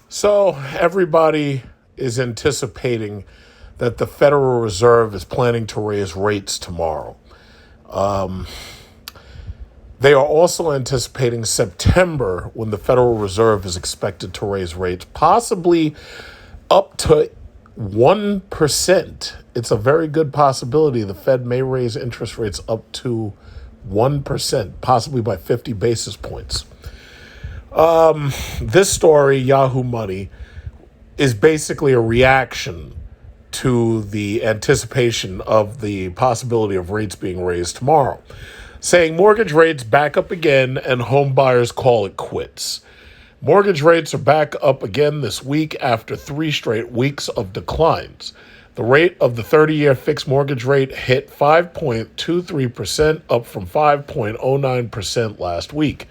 So everybody is anticipating that the Federal Reserve is planning to raise rates tomorrow. They are also anticipating September when the Federal Reserve is expected to raise rates, possibly up to 1%. It's a very good possibility the Fed may raise interest rates up to 1%, possibly by 50 basis points. This story, Yahoo Money, is basically a reaction to the anticipation of the possibility of rates being raised tomorrow, saying mortgage rates back up again and home buyers call it quits. Mortgage rates are back up again this week after 3 straight weeks of declines. The rate of the 30-year fixed mortgage rate hit 5.23%, up from 5.09% last week,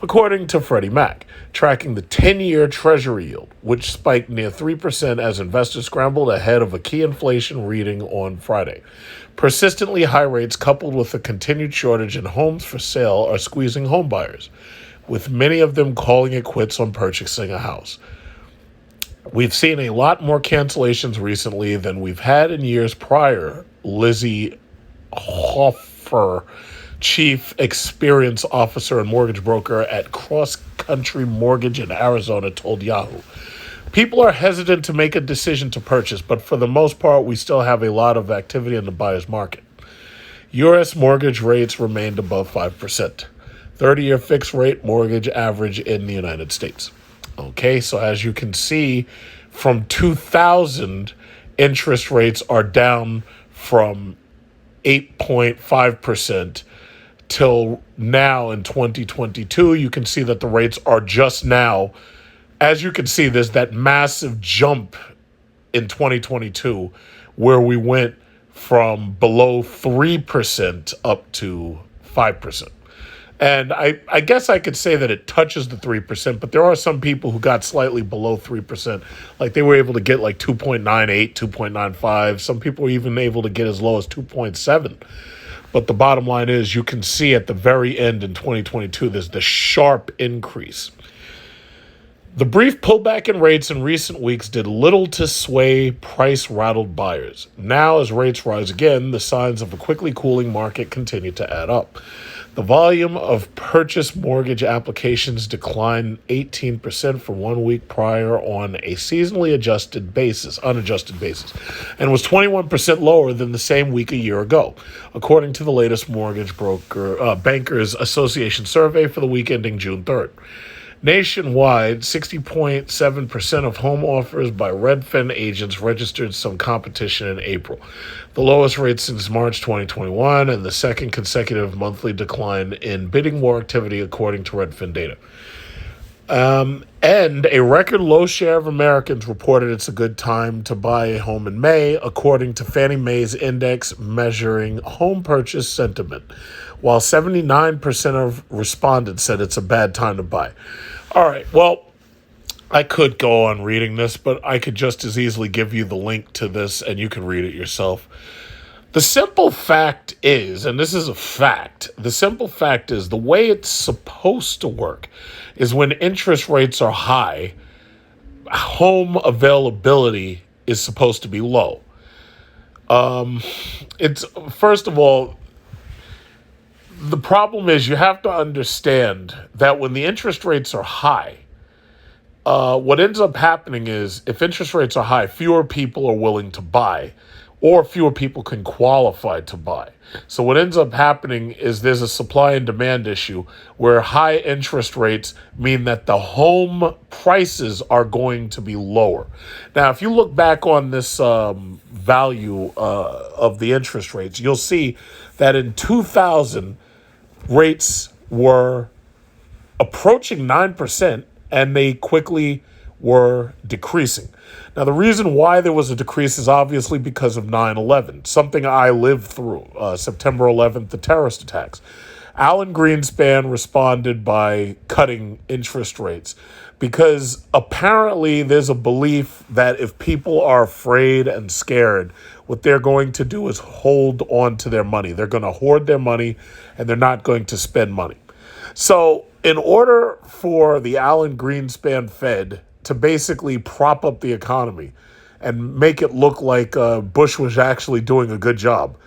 according to Freddie Mac, tracking the 10-year Treasury yield, which spiked near 3% as investors scrambled ahead of a key inflation reading on Friday. Persistently high rates coupled with a continued shortage in homes for sale are squeezing home buyers, with many of them calling it quits on purchasing a house. We've seen a lot more cancellations recently than we've had in years prior, Lizzie Hoffer, Chief Experience Officer and Mortgage Broker at Cross Country Mortgage in Arizona, told Yahoo. People are hesitant to make a decision to purchase, but for the most part, we still have a lot of activity in the buyer's market. U.S. mortgage rates remained above 5%. 30-year fixed rate mortgage average in the United States. Okay, so as you can see, from 2000, interest rates are down from 8.5% till now in 2022. You can see that the rates are just now, as you can see, there's that massive jump in 2022 where we went from below 3% up to 5%. And I guess I could say that it touches the 3%, but there are some people who got slightly below 3%. Like they were able to get like 2.98, 2.95. Some people were even able to get as low as 2.7. But the bottom line is you can see at the very end in 2022, there's the sharp increase. The brief pullback in rates in recent weeks did little to sway price-rattled buyers. Now, as rates rise again, the signs of a quickly cooling market continue to add up. The volume of purchase mortgage applications declined 18% from 1 week prior on a seasonally unadjusted basis, and was 21% lower than the same week a year ago, according to the latest Bankers Association survey for the week ending June 3rd. Nationwide, 60.7% of home offers by Redfin agents registered some competition in April, the lowest rate since March 2021 and the second consecutive monthly decline in bidding war activity according to Redfin data. And a record low share of Americans reported it's a good time to buy a home in May, according to Fannie Mae's index measuring home purchase sentiment, while 79% of respondents said it's a bad time to buy. All right, well, I could go on reading this, but I could just as easily give you the link to this and you can read it yourself. The simple fact is, and this is a fact, the simple fact is the way it's supposed to work is when interest rates are high, home availability is supposed to be low. It's first of all, the problem is you have to understand that when the interest rates are high, what ends up happening is if interest rates are high, fewer people are willing to buy or fewer people can qualify to buy. So what ends up happening is there's a supply and demand issue where high interest rates mean that the home prices are going to be lower. Now, if you look back on this value of the interest rates, you'll see that in 2000, rates were approaching 9% and they quickly were decreasing. Now, the reason why there was a decrease is obviously because of 9/11, something I lived through, September 11th, the terrorist attacks. Alan Greenspan responded by cutting interest rates because apparently there's a belief that if people are afraid and scared, what they're going to do is hold on to their money. They're going to hoard their money and they're not going to spend money. So In order for the Alan Greenspan Fed to basically prop up the economy and make it look like Bush was actually doing a good job,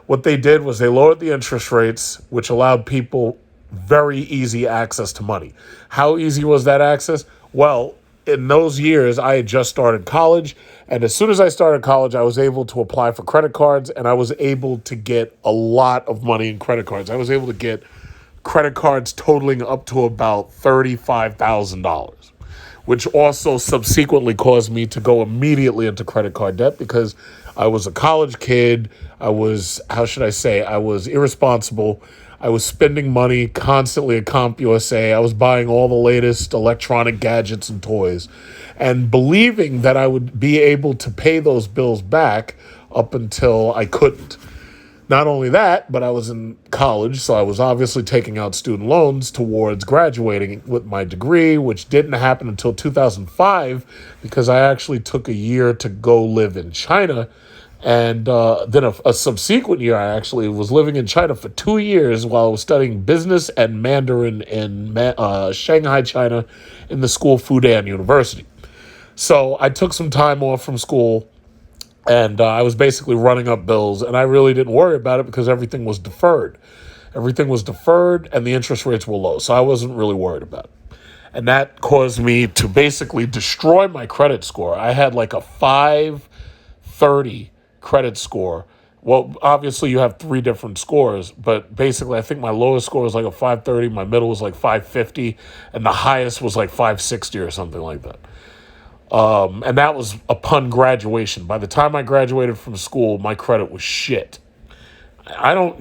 what they did was they lowered the interest rates, which allowed people very easy access to money. How easy was that access? Well, in those years, I had just started college. And as soon as I started college, I was able to apply for credit cards, and I was able to get a lot of money in credit cards. I was able to get credit cards totaling up to about $35,000, which also subsequently caused me to go immediately into credit card debt because I was a college kid. I was, how should I say, I was irresponsible. I was spending money constantly at CompUSA. I was buying all the latest electronic gadgets and toys and believing that I would be able to pay those bills back up until I couldn't. Not only that, but I was in college, so I was obviously taking out student loans towards graduating with my degree, which didn't happen until 2005 because I actually took a year to go live in China. And then a subsequent year, I actually was living in China for 2 years while I was studying business and Mandarin in Shanghai, China, in the school Fudan University. So I took some time off from school, and I was basically running up bills, and I really didn't worry about it because everything was deferred. Everything was deferred, and the interest rates were low, so I wasn't really worried about it. And that caused me to basically destroy my credit score. I had like a 530 credit score. Well, obviously you have 3 different scores, but basically I think my lowest score was like a 530, my middle was like 550, and the highest was like 560 or something like that. And that was upon graduation. By the time I graduated from school, my credit was shit. I don't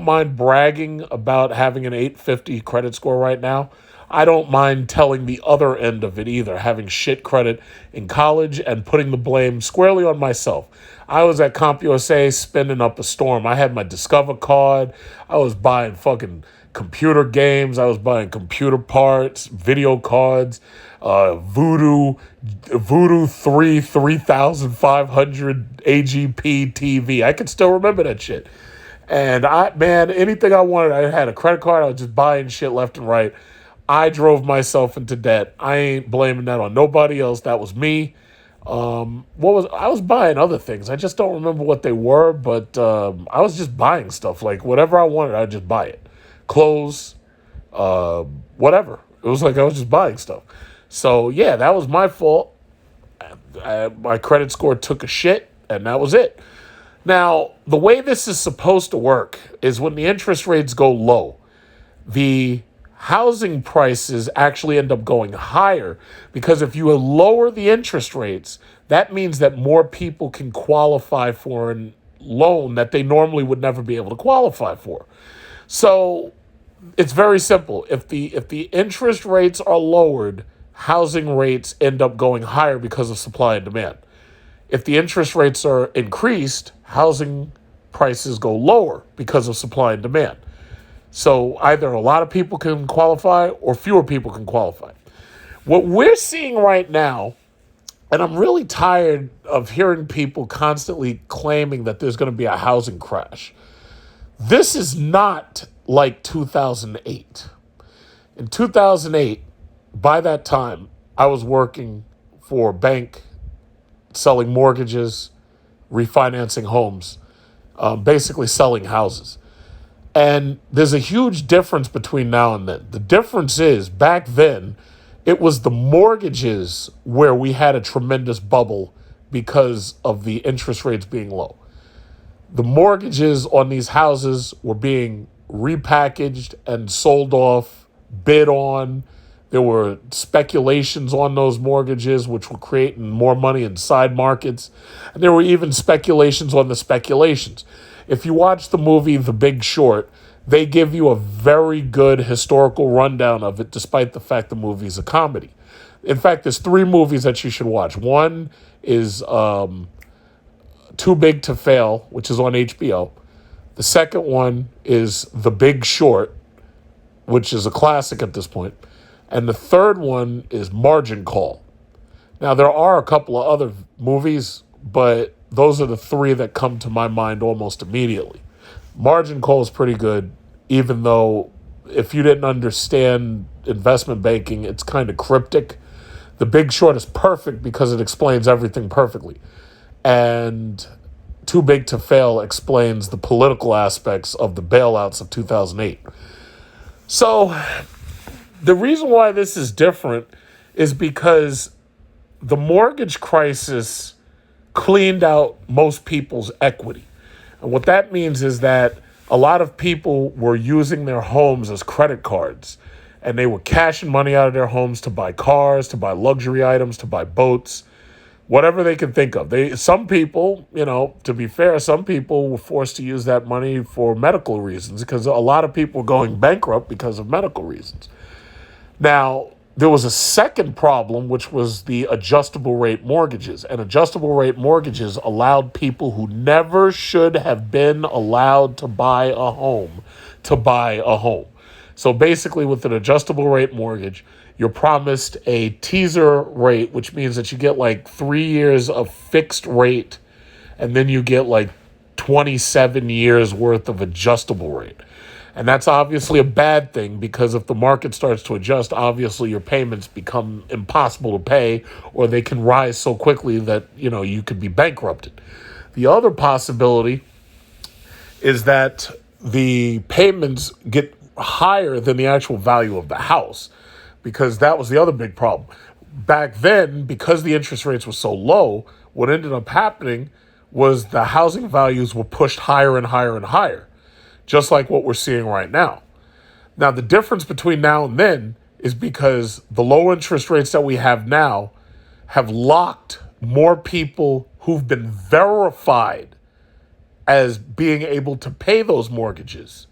mind bragging about having an 850 credit score right now. I don't mind telling the other end of it either, having shit credit in college and putting the blame squarely on myself. I was at CompUSA spending up a storm. I had my Discover card. I was buying fucking computer games. I was buying computer parts, video cards, Voodoo 3500 AGP TV. I can still remember that shit. And anything I wanted, I had a credit card. I was just buying shit left and right. I drove myself into debt. I ain't blaming that on nobody else. That was me. I was buying other things. I just don't remember what they were, but I was just buying stuff. Like whatever I wanted, I'd just buy it. Clothes, whatever. It was like I was just buying stuff. So yeah, that was my fault. My credit score took a shit, and that was it. Now, the way this is supposed to work is when the interest rates go low, the housing prices actually end up going higher because if you lower the interest rates, that means that more people can qualify for a loan that they normally would never be able to qualify for. So it's very simple. If the interest rates are lowered, housing rates end up going higher because of supply and demand. If the interest rates are increased, housing prices go lower because of supply and demand. So either a lot of people can qualify or fewer people can qualify. What we're seeing right now, and I'm really tired of hearing people constantly claiming that there's going to be a housing crash. This is not like 2008. In 2008, by that time, I was working for a bank, selling mortgages, refinancing homes, basically selling houses. And there's a huge difference between now and then. The difference is back then, it was the mortgages where we had a tremendous bubble because of the interest rates being low. The mortgages on these houses were being repackaged and sold off, bid on. There were speculations on those mortgages, which were creating more money in side markets. And there were even speculations on the speculations. If you watch the movie The Big Short, they give you a very good historical rundown of it, despite the fact the movie is a comedy. In fact, there's 3 movies that you should watch. One is Too Big to Fail, which is on HBO. The second one is The Big Short, which is a classic at this point. And the third one is Margin Call. Now, there are a couple of other movies, but those are the 3 that come to my mind almost immediately. Margin Call is pretty good, even though If you didn't understand investment banking, it's kind of cryptic. The Big Short is perfect because it explains everything perfectly. And Too Big to Fail explains the political aspects of the bailouts of 2008. So the reason why this is different is because the mortgage crisis cleaned out most people's equity. And what that means is that a lot of people were using their homes as credit cards, and they were cashing money out of their homes to buy cars, to buy luxury items, to buy boats, whatever they could think of. Some people, to be fair, some people were forced to use that money for medical reasons because a lot of people were going bankrupt because of medical reasons. Now, there was a second problem, which was the adjustable rate mortgages. And adjustable rate mortgages allowed people who never should have been allowed to buy a home to buy a home. So basically, with an adjustable rate mortgage, you're promised a teaser rate, which means that you get like 3 years of fixed rate, and then you get like 27 years worth of adjustable rate. And that's obviously a bad thing because if the market starts to adjust, obviously your payments become impossible to pay, or they can rise so quickly that, you could be bankrupted. The other possibility is that the payments get higher than the actual value of the house, because that was the other big problem. Back then, because the interest rates were so low, what ended up happening was the housing values were pushed higher and higher and higher, just like what we're seeing right now. Now, the difference between now and then is because the low interest rates that we have now have locked more people who've been verified as being able to pay those mortgages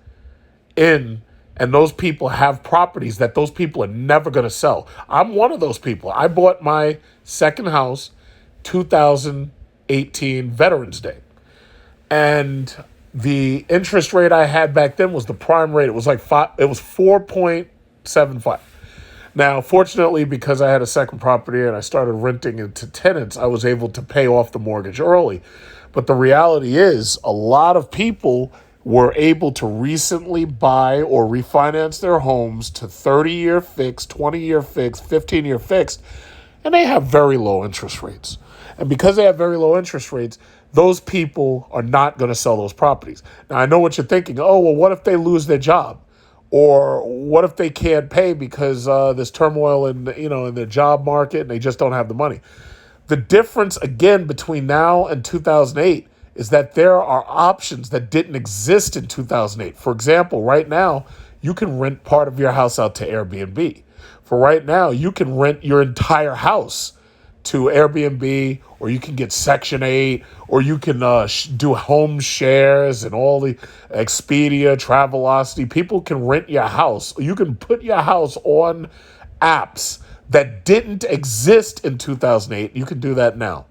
in, and those people have properties that those people are never going to sell. I'm one of those people. I bought my second house 2018 Veterans Day. And the interest rate I had back then was the prime rate. It was like 4.75. Now, fortunately, because I had a second property and I started renting it to tenants, I was able to pay off the mortgage early. But the reality is, a lot of people were able to recently buy or refinance their homes to 30-year fixed, 20-year fixed, 15-year fixed, and they have very low interest rates. And because they have very low interest rates, those people are not going to sell those properties. Now, I know what you're thinking. Oh, well, what if they lose their job? Or what if they can't pay because there's turmoil in their job market and they just don't have the money? The difference, again, between now and 2008 is that there are options that didn't exist in 2008. For example, right now, you can rent part of your house out to Airbnb. For right now, you can rent your entire house to Airbnb, or you can get Section 8, or you can do home shares and all the Expedia, Travelocity. People can rent your house. You can put your house on apps that didn't exist in 2008. You can do that now.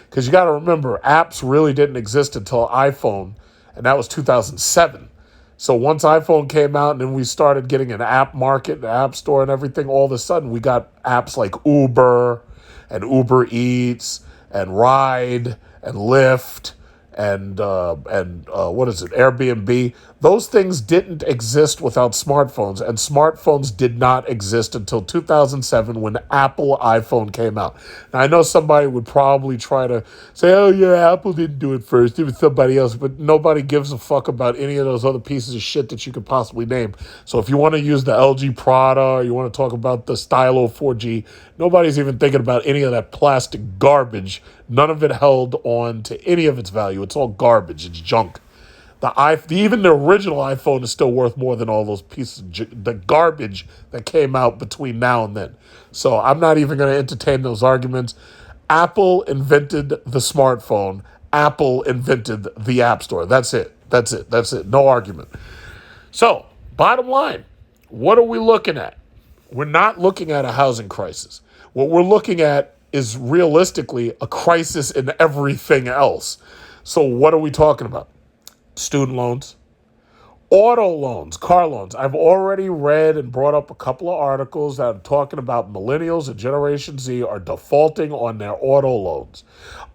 Because you got to remember, apps really didn't exist until iPhone, and that was 2007. So once iPhone came out and then we started getting an app market, the app store and everything, all of a sudden we got apps like Uber and Uber Eats and Ride and Lyft and Airbnb. Those things didn't exist without smartphones, and smartphones did not exist until 2007 when the Apple iPhone came out. Now, I know somebody would probably try to say, oh yeah, Apple didn't do it first, it was somebody else, but nobody gives a fuck about any of those other pieces of shit that you could possibly name. So if you want to use the LG Prada, or you want to talk about the Stylo 4G, nobody's even thinking about any of that plastic garbage. None of it held on to any of its value. It's all garbage. It's junk. Even the original iPhone is still worth more than all those pieces of the garbage that came out between now and then. So I'm not even going to entertain those arguments. Apple invented the smartphone. Apple invented the App Store. That's it. No argument. So, bottom line, what are we looking at? We're not looking at a housing crisis. What we're looking at is realistically a crisis in everything else. So what are we talking about? Student loans, auto loans, car loans. I've already read and brought up a couple of articles that are talking about millennials and Generation Z are defaulting on their auto loans.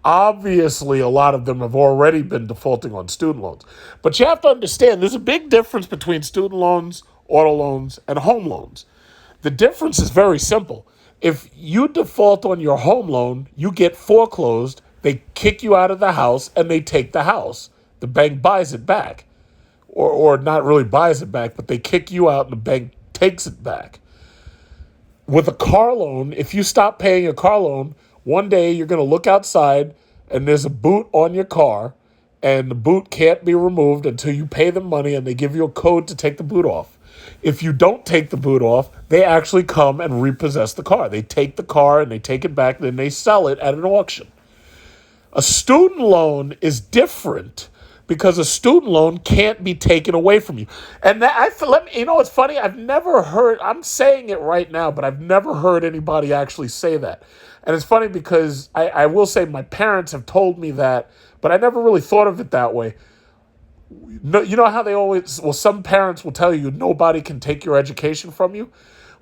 Obviously, a lot of them have already been defaulting on student loans. But you have to understand, there's a big difference between student loans, auto loans, and home loans. The difference is very simple. If you default on your home loan, you get foreclosed, they kick you out of the house, and they take the house. The bank buys it back. Or not really buys it back, but they kick you out and the bank takes it back. With a car loan, if you stop paying a car loan, one day you're going to look outside and there's a boot on your car, and the boot can't be removed until you pay them money and they give you a code to take the boot off. If you don't take the boot off, they actually come and repossess the car. They take the car and they take it back, then they sell it at an auction. A student loan is different because a student loan can't be taken away from you. And it's funny, I've never heard, I'm saying it right now, but I've never heard anybody actually say that. And it's funny because I will say my parents have told me that, but I never really thought of it that way. No, you know how some parents will tell you nobody can take your education from you?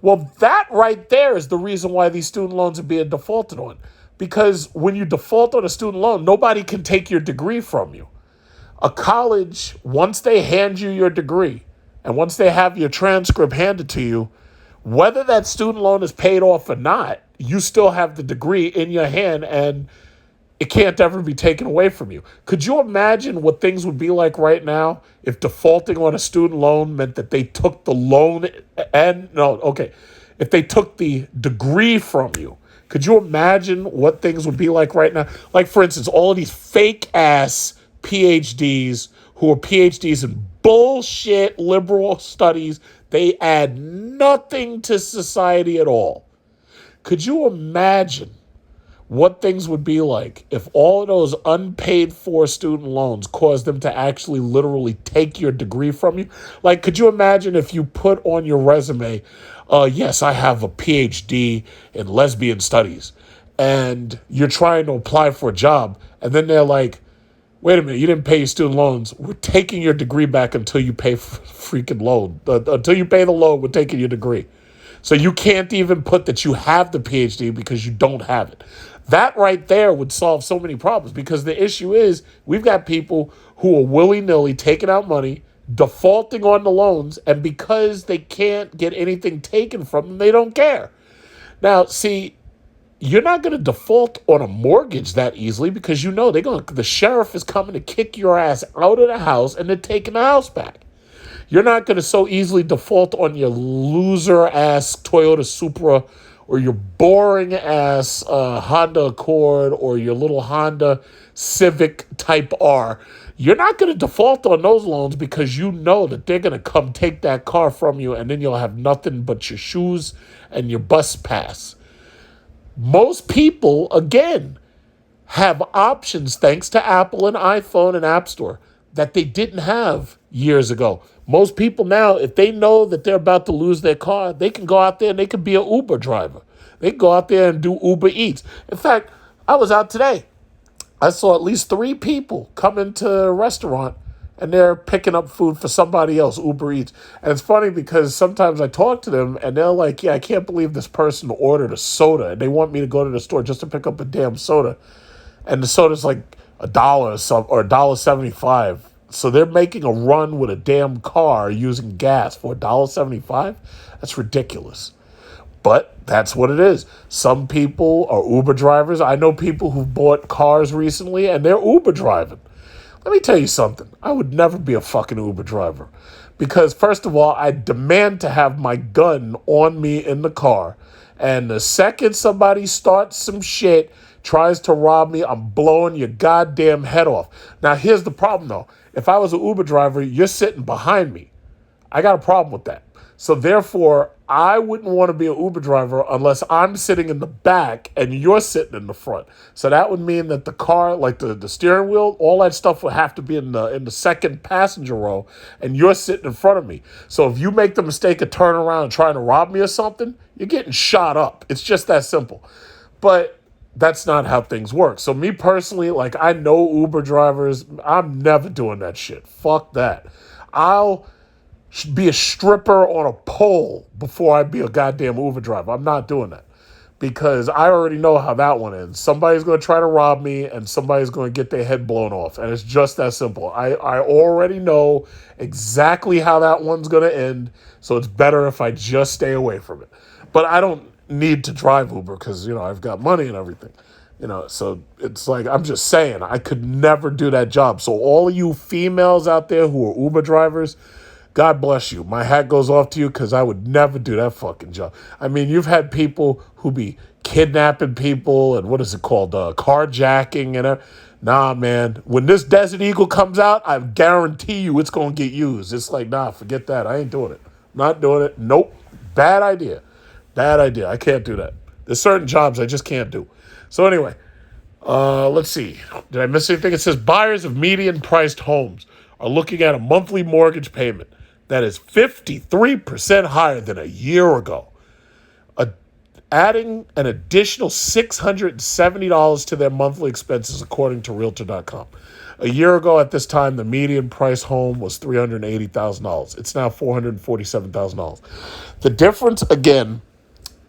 Well, that right there is the reason why these student loans are being defaulted on. Because when you default on a student loan, nobody can take your degree from you. A college, once they hand you your degree and once they have your transcript handed to you, whether that student loan is paid off or not, you still have the degree in your hand and it can't ever be taken away from you. Could you imagine what things would be like right now if defaulting on a student loan meant that they took the loan if they took the degree from you? Could you imagine what things would be like right now? Like, for instance, all of these fake-ass PhDs who are PhDs in bullshit liberal studies, they add nothing to society at all. Could you imagine what things would be like if all of those unpaid for student loans caused them to actually literally take your degree from you? Like, could you imagine if you put on your resume, yes, I have a PhD in lesbian studies, and you're trying to apply for a job, and then they're like, wait a minute, you didn't pay your student loans. We're taking your degree back until you pay freaking loan. Until you pay the loan, we're taking your degree. So you can't even put that you have the PhD because you don't have it. That right there would solve so many problems, because the issue is we've got people who are willy-nilly taking out money, defaulting on the loans, and because they can't get anything taken from them, they don't care. Now, see, you're not going to default on a mortgage that easily because the sheriff is coming to kick your ass out of the house and they're taking the house back. You're not going to so easily default on your loser-ass Toyota Supra or your boring-ass Honda Accord or your little Honda Civic Type R. You're not going to default on those loans because you know that they're going to come take that car from you, and then you'll have nothing but your shoes and your bus pass. Most people, again, have options thanks to Apple and iPhone and App Store that they didn't have years ago. Most people now, if they know that they're about to lose their car, they can go out there and they can be an Uber driver. They can go out there and do Uber Eats. In fact, I was out today. I saw at least 3 people come into a restaurant and they're picking up food for somebody else, Uber Eats. And it's funny because sometimes I talk to them and they're like, yeah, I can't believe this person ordered a soda and they want me to go to the store just to pick up a damn soda. And the soda's like $1 or something, or $1.75. So they're making a run with a damn car using gas for $1.75? That's ridiculous. But that's what it is. Some people are Uber drivers. I know people who've bought cars recently and they're Uber driving. Let me tell you something. I would never be a fucking Uber driver. Because first of all, I demand to have my gun on me in the car. And the second somebody starts some shit, tries to rob me, I'm blowing your goddamn head off. Now, here's the problem, though. If I was an Uber driver, you're sitting behind me. I got a problem with that. So therefore, I wouldn't want to be an Uber driver unless I'm sitting in the back and you're sitting in the front. So that would mean that the car, like the steering wheel, all that stuff would have to be in the second passenger row, and you're sitting in front of me. So if you make the mistake of turning around and trying to rob me or something, you're getting shot up. It's just that simple. But that's not how things work. So me personally, like, I know Uber drivers. I'm never doing that shit. Fuck that. I'll be a stripper on a pole before I be a goddamn Uber driver. I'm not doing that. because I already know how that one ends. Somebody's going to try to rob me and somebody's going to get their head blown off. And it's just that simple. I already know exactly how that one's going to end. So it's better if I just stay away from it. But I don't need to drive Uber because, I've got money and everything. So it's like, I'm just saying, I could never do that job. So all of you females out there who are Uber drivers, God bless you. My hat goes off to you because I would never do that fucking job. I mean, you've had people who be kidnapping people and what is it called? Carjacking and nah, man. When this Desert Eagle comes out, I guarantee you it's going to get used. It's like, nah, forget that. I ain't doing it. Not doing it. Nope. Bad idea. Bad idea. I can't do that. There's certain jobs I just can't do. So anyway, let's see. Did I miss anything? It says buyers of median-priced homes are looking at a monthly mortgage payment that is 53% higher than a year ago, adding an additional $670 to their monthly expenses, according to Realtor.com. A year ago at this time, the median price home was $380,000. It's now $447,000. The difference, again,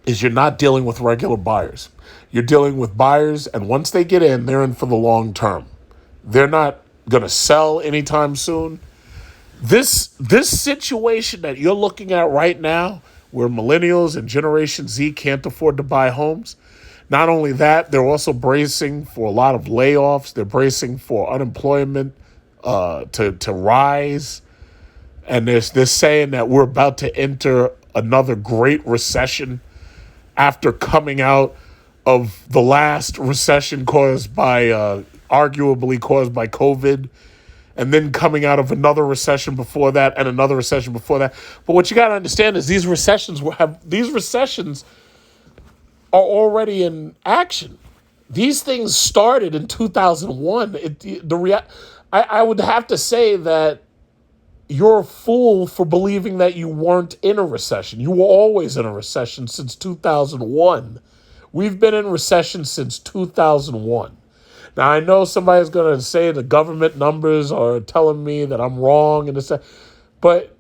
is you're not dealing with regular buyers. You're dealing with buyers, and once they get in, they're in for the long term. They're not going to sell anytime soon. This situation that you're looking at right now, where millennials and Generation Z can't afford to buy homes, not only that, they're also bracing for a lot of layoffs. They're bracing for unemployment to rise. And they're saying that we're about to enter another great recession after coming out of the last recession arguably caused by COVID, and then coming out of another recession before that and another recession before that. But what you got to understand is these recessions are already in action. These things started in 2001. I would have to say that you're a fool for believing that you weren't in a recession. You were always in a recession since 2001. We've been in recession since 2001. Now, I know somebody's going to say the government numbers are telling me that I'm wrong, and but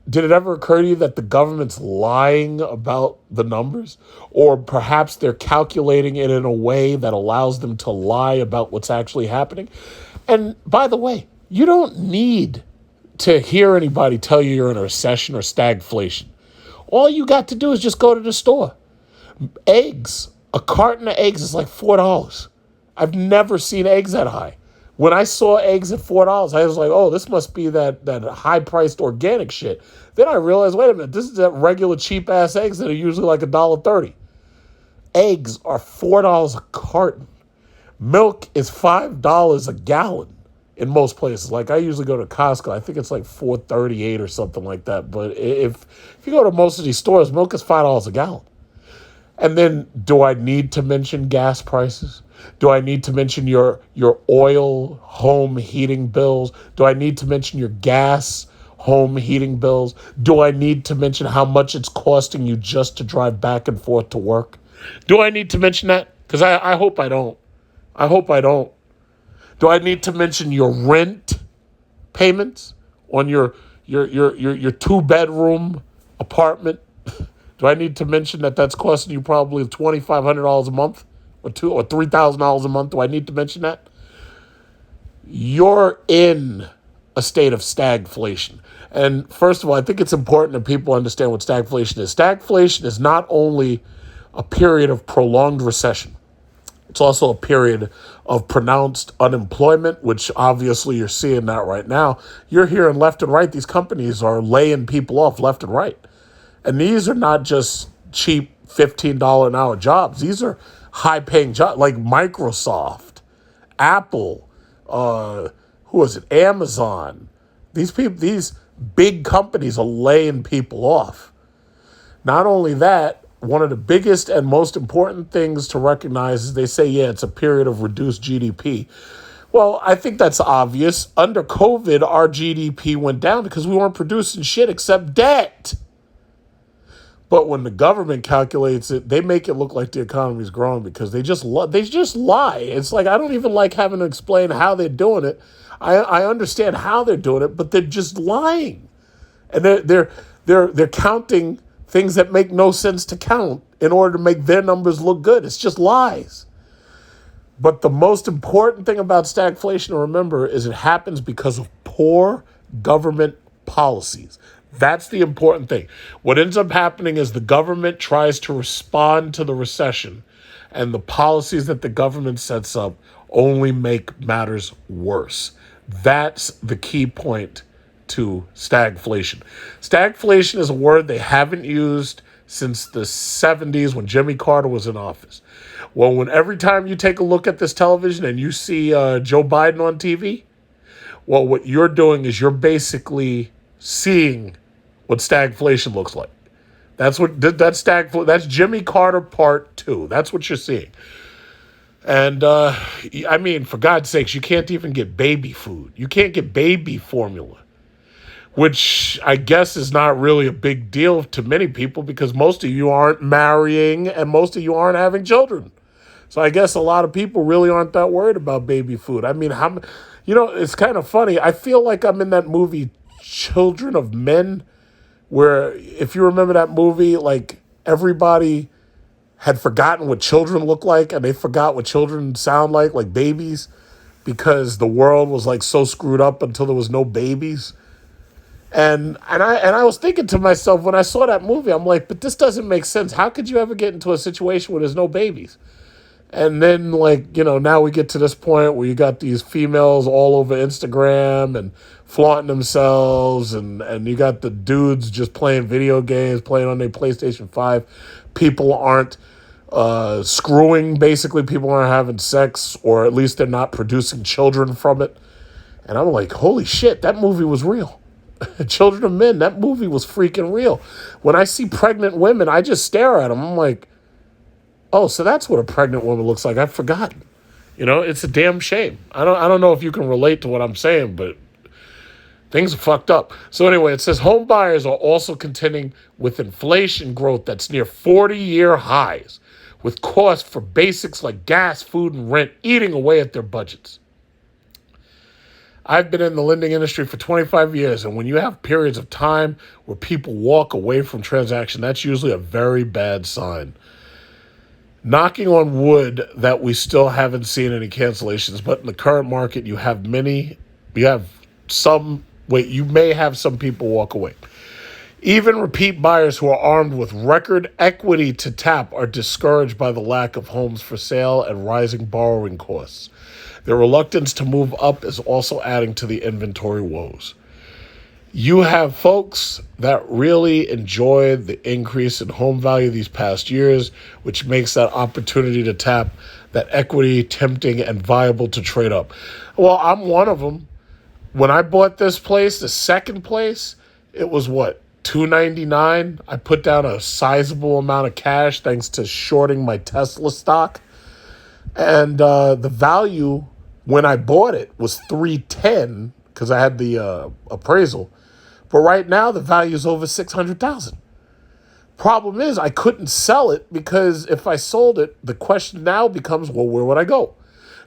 did it ever occur to you that the government's lying about the numbers? Or perhaps they're calculating it in a way that allows them to lie about what's actually happening? And by the way, you don't need to hear anybody tell you you're in a recession or stagflation. All you got to do is just go to the store. Eggs, a carton of eggs is like $4. I've never seen eggs that high. When I saw eggs at $4, I was like, oh, this must be that high-priced organic shit. Then I realized, wait a minute, this is that regular cheap-ass eggs that are usually like $1.30. Eggs are $4 a carton. Milk is $5 a gallon in most places. Like I usually go to Costco. I think it's like $4.38 or something like that. But if you go to most of these stores, milk is $5 a gallon. And then do I need to mention gas prices? Do I need to mention your oil home heating bills? Do I need to mention your gas home heating bills? Do I need to mention how much it's costing you just to drive back and forth to work? Do I need to mention that? Because I hope I don't. I hope I don't. Do I need to mention your rent payments on your 2-bedroom apartment? Do I need to mention that that's costing you probably $2,500 a month or $3,000 a month? Do I need to mention that? You're in a state of stagflation. And first of all, I think it's important that people understand what stagflation is. Stagflation is not only a period of prolonged recession, it's also a period of pronounced unemployment, which obviously you're seeing that right now. You're hearing left and right, these companies are laying people off left and right. And these are not just cheap $15 an hour jobs. These are high-paying jobs like Microsoft, Apple, Amazon. These big companies are laying people off. Not only that, one of the biggest and most important things to recognize is they say, yeah, it's a period of reduced GDP. Well, I think that's obvious. Under COVID, our GDP went down because we weren't producing shit except debt. But when the government calculates it, they make it look like the economy's growing because they just lie. It's like, I don't even like having to explain how they're doing it. I understand how they're doing it, but they're just lying. And they're counting things that make no sense to count in order to make their numbers look good. It's just lies. But the most important thing about stagflation to remember is it happens because of poor government policies. That's the important thing. What ends up happening is the government tries to respond to the recession, and the policies that the government sets up only make matters worse. That's the key point to stagflation. Stagflation is a word they haven't used since the 70s when Jimmy Carter was in office. Well, when every time you take a look at this television and you see Joe Biden on TV, well, what you're doing is you're basically seeing what stagflation looks like. That's Jimmy Carter Part 2. That's what you're seeing. And I mean, for God's sakes, you can't even get baby food. You can't get baby formula, which I guess is not really a big deal to many people because most of you aren't marrying and most of you aren't having children. So I guess a lot of people really aren't that worried about baby food. I mean, it's kind of funny. I feel like I'm in that movie Children of Men, where if you remember that movie, like everybody had forgotten what children look like and they forgot what children sound like babies, because the world was like so screwed up until there was no babies. And I was thinking to myself when I saw that movie, I'm like, but this doesn't make sense. How could you ever get into a situation where there's no babies? And then, now we get to this point where you got these females all over Instagram and flaunting themselves, and you got the dudes just playing video games, playing on their PlayStation 5. People aren't screwing, basically. People aren't having sex, or at least they're not producing children from it. And I'm like, holy shit, that movie was real. Children of Men, that movie was freaking real. When I see pregnant women, I just stare at them. I'm like, oh, so that's what a pregnant woman looks like. I've forgotten. It's a damn shame. I don't know if you can relate to what I'm saying, but things are fucked up. So anyway, it says home buyers are also contending with inflation growth that's near 40-year highs, with costs for basics like gas, food, and rent eating away at their budgets. I've been in the lending industry for 25 years, and when you have periods of time where people walk away from transaction, that's usually a very bad sign. Knocking on wood that we still haven't seen any cancellations, but in the current market, you may have some people walk away. Even repeat buyers who are armed with record equity to tap are discouraged by the lack of homes for sale and rising borrowing costs. Their reluctance to move up is also adding to the inventory woes. You have folks that really enjoyed the increase in home value these past years, which makes that opportunity to tap that equity tempting and viable to trade up. Well, I'm one of them. When I bought this place, the second place, it was $299. I put down a sizable amount of cash thanks to shorting my Tesla stock. And the value when I bought it was $310 because I had the appraisal. But right now, the value is over $600,000. Problem is, I couldn't sell it because if I sold it, the question now becomes, well, where would I go?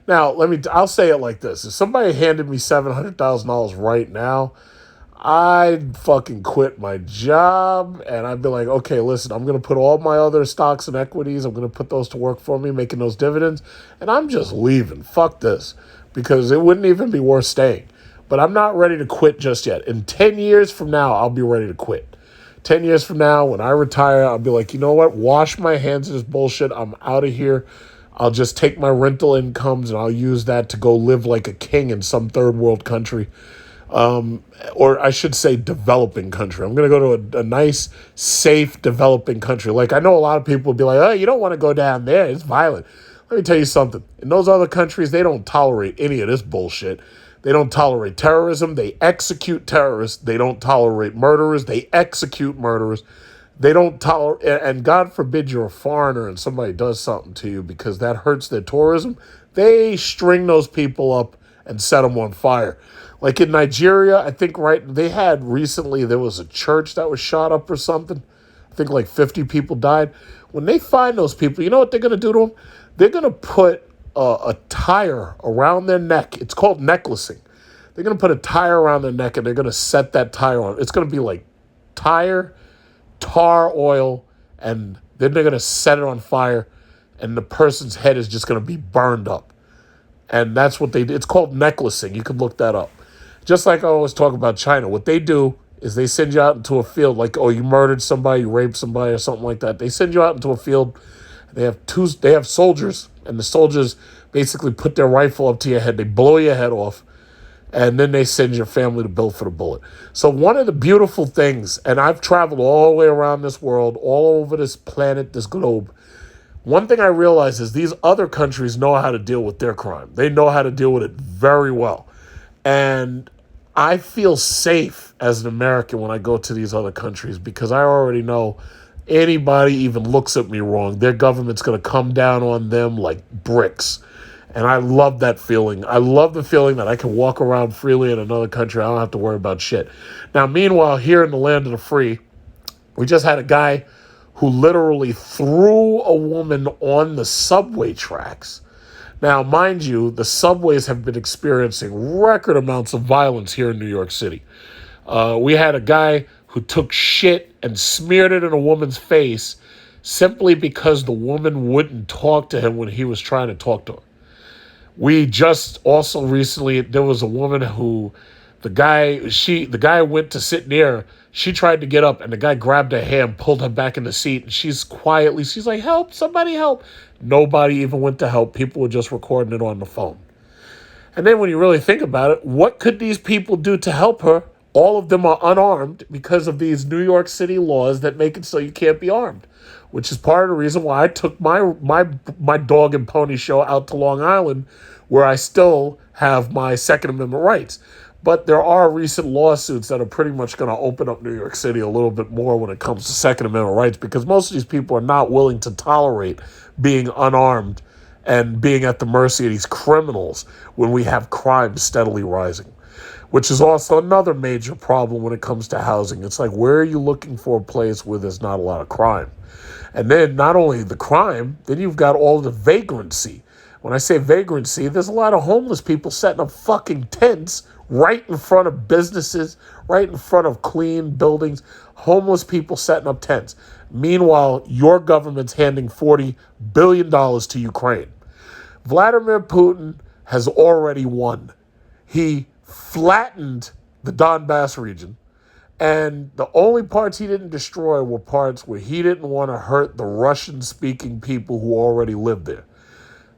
Now, I'll say it like this. If somebody handed me $700,000 right now, I'd fucking quit my job and I'd be like, okay, listen, I'm going to put all my other stocks and equities, I'm going to put those to work for me, making those dividends, and I'm just leaving. Fuck this. Because it wouldn't even be worth staying. But I'm not ready to quit just yet. In 10 years from now, I'll be ready to quit. 10 years from now, when I retire, I'll be like, you know what? Wash my hands of this bullshit. I'm out of here. I'll just take my rental incomes and I'll use that to go live like a king in some third world country. Or I should say developing country. I'm going to go to a nice, safe, developing country. Like I know a lot of people will be like, oh, you don't want to go down there. It's violent. Let me tell you something. In those other countries, they don't tolerate any of this bullshit. They don't tolerate terrorism. They execute terrorists. They don't tolerate murderers. They execute murderers. They don't tolerate, and God forbid you're a foreigner and somebody does something to you because that hurts their tourism. They string those people up and set them on fire. Like in Nigeria, I think recently there was a church that was shot up or something. I think like 50 people died. When they find those people, you know what they're going to do to them? They're going to put a tire around their neck. It's called necklacing. They're going to put a tire around their neck and they're going to set that tire on. It's going to be like tire tar oil, and then they're going to set it on fire, and the person's head is just going to be burned up. And that's what they do. It's called necklacing. You can look that up. Just like I always talk about China, what they do is they send you out into a field, like, oh, you murdered somebody, you raped somebody or something like that. They send you out into a field. They have soldiers, and the soldiers basically put their rifle up to your head. They blow your head off, and then they send your family to bill for the bullet. So one of the beautiful things, and I've traveled all the way around this world, all over this planet, this globe, one thing I realize is these other countries know how to deal with their crime. They know how to deal with it very well. And I feel safe as an American when I go to these other countries because I already know anybody even looks at me wrong, their government's going to come down on them like bricks. And I love that feeling. I love the feeling that I can walk around freely in another country. I don't have to worry about shit. Now, meanwhile, here in the land of the free, we just had a guy who literally threw a woman on the subway tracks. Now, mind you, the subways have been experiencing record amounts of violence here in New York City. We had a guy who took shit and smeared it in a woman's face simply because the woman wouldn't talk to him when he was trying to talk to her. We just also recently, there was a woman who the guy went to sit near her. She tried to get up, and the guy grabbed her hand, pulled her back in the seat, and she's like, help, somebody help. Nobody even went to help. People were just recording it on the phone. And then when you really think about it, what could these people do to help her? All of them are unarmed because of these New York City laws that make it so you can't be armed, which is part of the reason why I took my dog and pony show out to Long Island, where I still have my Second Amendment rights. But there are recent lawsuits that are pretty much going to open up New York City a little bit more when it comes to Second Amendment rights, because most of these people are not willing to tolerate being unarmed and being at the mercy of these criminals when we have crime steadily rising, which is also another major problem when it comes to housing. It's like, where are you looking for a place where there's not a lot of crime? And then not only the crime, then you've got all the vagrancy. When I say vagrancy, there's a lot of homeless people setting up fucking tents right in front of businesses, right in front of clean buildings, homeless people setting up tents. Meanwhile, your government's handing $40 billion to Ukraine. Vladimir Putin has already won. He flattened the Donbass region, and the only parts he didn't destroy were parts where he didn't want to hurt the Russian-speaking people who already lived there.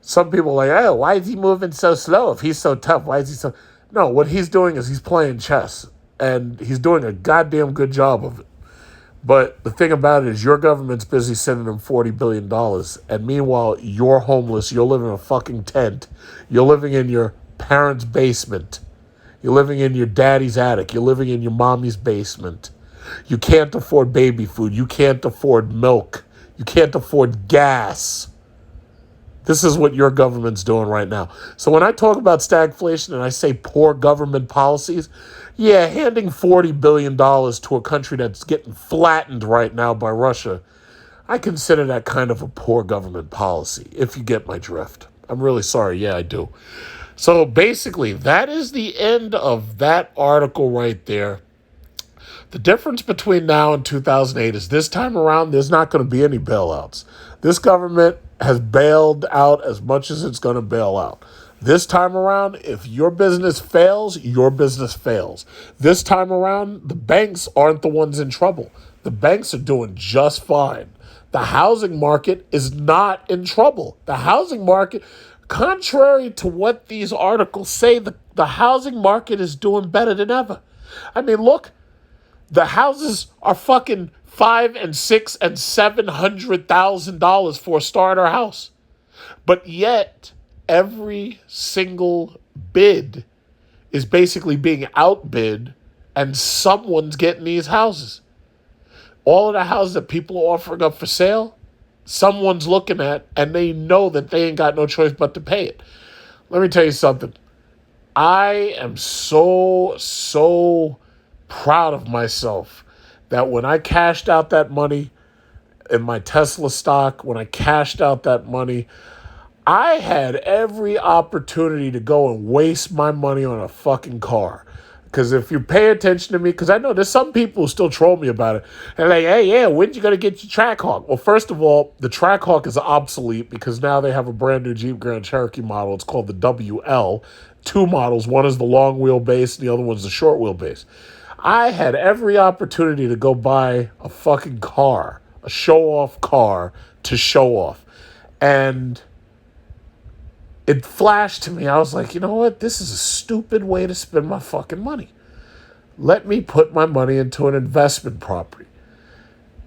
Some people are like, oh, why is he moving so slow? If he's so tough, why is he so... No, what he's doing is he's playing chess, and he's doing a goddamn good job of it. But the thing about it is your government's busy sending them $40 billion, and meanwhile, you're homeless, you're living in a fucking tent, you're living in your parents' basement, you're living in your daddy's attic, you're living in your mommy's basement. You can't afford baby food, you can't afford milk, you can't afford gas. This is what your government's doing right now. So when I talk about stagflation and I say poor government policies, yeah, handing $40 billion to a country that's getting flattened right now by Russia, I consider that kind of a poor government policy, if you get my drift. I'm really sorry. Yeah, I do. So basically, that is the end of that article right there. The difference between now and 2008 is this time around, there's not going to be any bailouts. This government has bailed out as much as it's going to bail out. This time around, if your business fails, your business fails. This time around, the banks aren't the ones in trouble. The banks are doing just fine. The housing market is not in trouble. The housing market, contrary to what these articles say, the housing market is doing better than ever. I mean, look, the houses are fucking $500,000 and $600,000 and $700,000 for a starter house. But yet, every single bid is basically being outbid, and someone's getting these houses. All of the houses that people are offering up for sale, someone's looking at, and they know that they ain't got no choice but to pay it. Let me tell you something. I am so proud of myself that when I cashed out that money in my Tesla stock, when I cashed out that money, I had every opportunity to go and waste my money on a fucking car. Because if you pay attention to me, because I know there's some people who still troll me about it. And like, hey, yeah, when you going to get your Trackhawk? Well, first of all, the Trackhawk is obsolete because now they have a brand new Jeep Grand Cherokee model. It's called the WL. Two models. One is the long wheelbase, and the other one's the short wheelbase. I had every opportunity to go buy a fucking car, a show-off car to show off. And it flashed to me. I was like, you know what? This is a stupid way to spend my fucking money. Let me put my money into an investment property.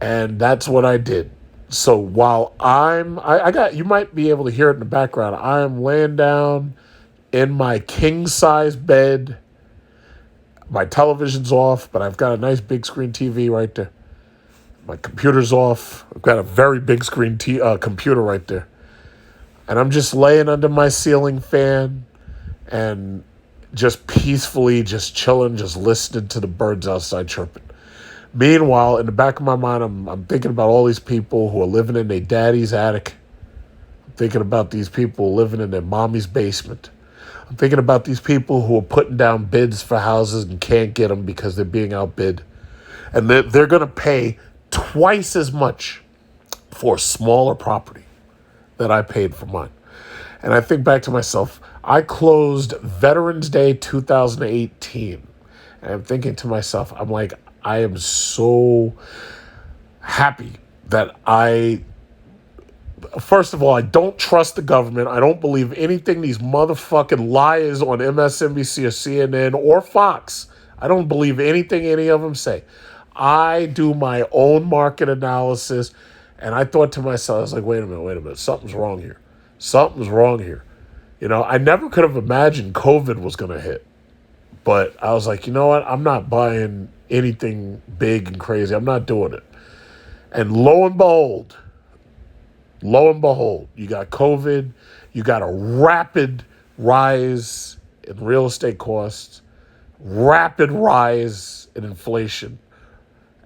And that's what I did. So while I got, you might be able to hear it in the background. I am laying down in my king-size bed. My television's off, but I've got a nice big screen TV right there. My computer's off. I've got a very big screen computer right there. And I'm just laying under my ceiling fan and just peacefully just chilling, just listening to the birds outside chirping. Meanwhile, in the back of my mind, I'm thinking about all these people who are living in their daddy's attic. I'm thinking about these people living in their mommy's basement. I'm thinking about these people who are putting down bids for houses and can't get them because they're being outbid. And they're going to pay twice as much for a smaller property that I paid for mine. And I think back to myself, I closed Veterans Day 2018. And I'm thinking to myself, I'm like, I am so happy that first of all, I don't trust the government. I don't believe anything these motherfucking liars on MSNBC or CNN or Fox. I don't believe anything any of them say. I do my own market analysis, and I thought to myself, I was like, wait a minute. Something's wrong here. Something's wrong here. You know, I never could have imagined COVID was going to hit. But I was like, you know what? I'm not buying anything big and crazy. I'm not doing it. And lo and behold, you got COVID, you got a rapid rise in real estate costs, rapid rise in inflation.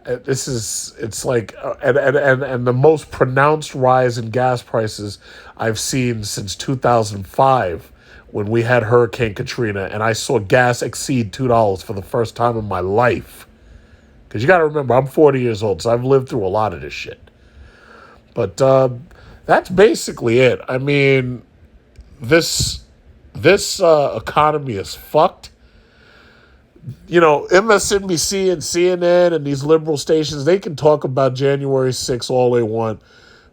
It's like, and the most pronounced rise in gas prices I've seen since 2005 when we had Hurricane Katrina, and I saw gas exceed $2 for the first time in my life. Because you got to remember, I'm 40 years old, so I've lived through a lot of this shit. But that's basically it. I mean, this economy is fucked. You know, MSNBC and CNN and these liberal stations, they can talk about January 6th all they want,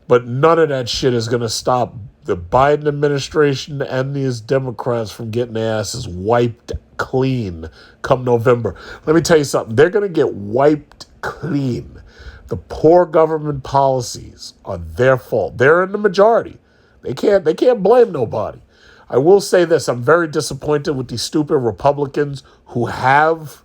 but none of that shit is going to stop the Biden administration and these Democrats from getting their asses wiped clean come November. Let me tell you something. They're going to get wiped clean. The poor government policies are their fault. They're in the majority. They can't blame nobody. I will say this. I'm very disappointed with these stupid Republicans who have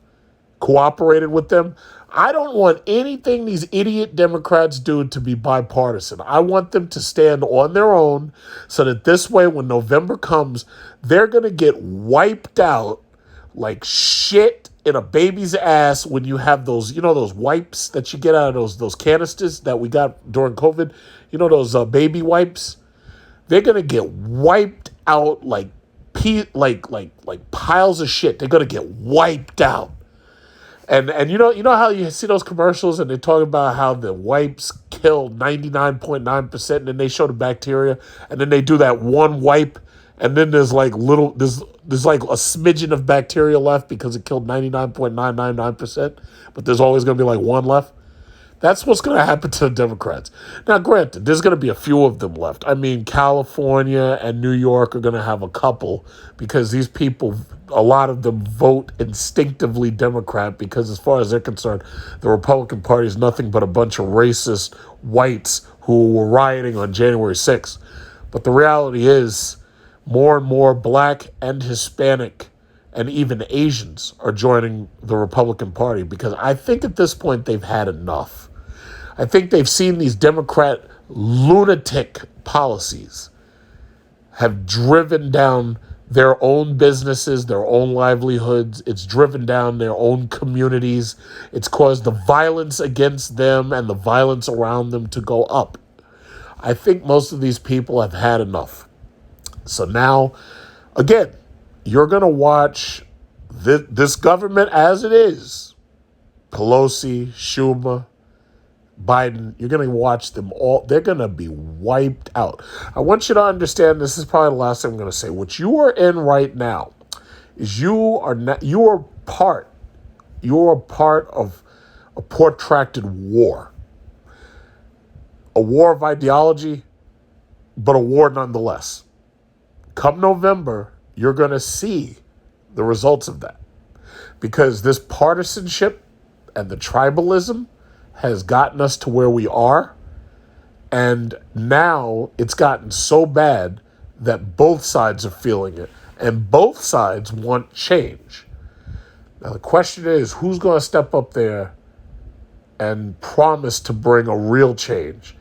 cooperated with them. I don't want anything these idiot Democrats do to be bipartisan. I want them to stand on their own so that this way, when November comes, they're going to get wiped out like shit in a baby's ass when you have those, you know, those wipes that you get out of those canisters that we got during COVID. You know, those baby wipes? They're going to get wiped out like piles of shit. They're going to get wiped out. And you know how you see those commercials and they talk about how the wipes kill 99.9% and then they show the bacteria and then they do that one wipe and then there's like there's like a smidgen of bacteria left because it killed 99.999%, but there's always going to be like one left. That's what's going to happen to the Democrats. Now, granted, there's going to be a few of them left. I mean, California and New York are going to have a couple because these people, a lot of them vote instinctively Democrat because as far as they're concerned, the Republican Party is nothing but a bunch of racist whites who were rioting on January 6th. But the reality is more and more Black and Hispanic and even Asians are joining the Republican Party because I think at this point they've had enough. I think they've seen these Democrat lunatic policies have driven down their own businesses, their own livelihoods. It's driven down their own communities. It's caused the violence against them and the violence around them to go up. I think most of these people have had enough. So now, again, you're going to watch This government as it is, Pelosi, Schumer, Biden, you're going to watch them all. They're going to be wiped out. I want you to understand, this is probably the last thing I'm going to say. What you are in right now is you are part of a protracted war. A war of ideology, but a war nonetheless. Come November, you're going to see the results of that. Because this partisanship and the tribalism has gotten us to where we are. And now it's gotten so bad that both sides are feeling it. And both sides want change. Now the question is, who's going to step up there and promise to bring a real change?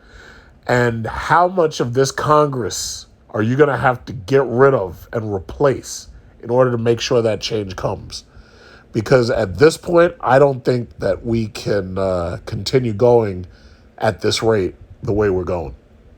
And how much of this Congress are you going to have to get rid of and replace in order to make sure that change comes? Because at this point, I don't think that we can continue going at this rate the way we're going.